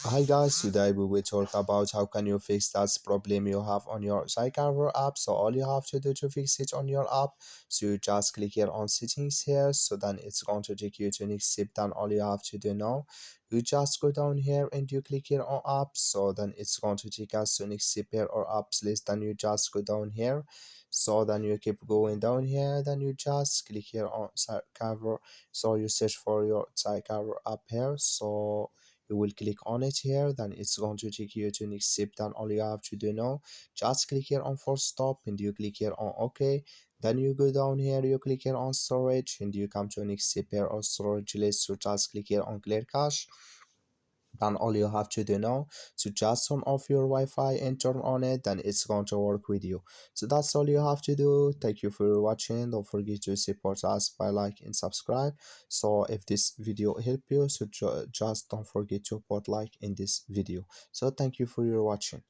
Hi guys, today we will talk about how can you fix that problem you have on your ZArchiver app. So all you have to do to fix it on your app, so you just click here on settings here, so then it's going to take you to next step. Then all you have to do now, you just go down here and you click here on apps, so then it's going to take us to next step here or apps list. Then you just go down here, so then you keep going down here, then you just click here on ZArchiver, so you search for your ZArchiver app here, so you will click on it here, then it's going to take you to next step. Then all you have to do now, just click here on force stop and you click here on OK. Then you go down here, you click here on storage and you come to next step here on storage list, so just click here on clear cache. Then all you have to do now, so just turn off your Wi-Fi and turn on it, then it's going to work with you. So that's all you have to do. Thank you for watching. Don't forget to support us by like and subscribe. So if this video helped you, so just don't forget to put like in this video. So thank you for your watching.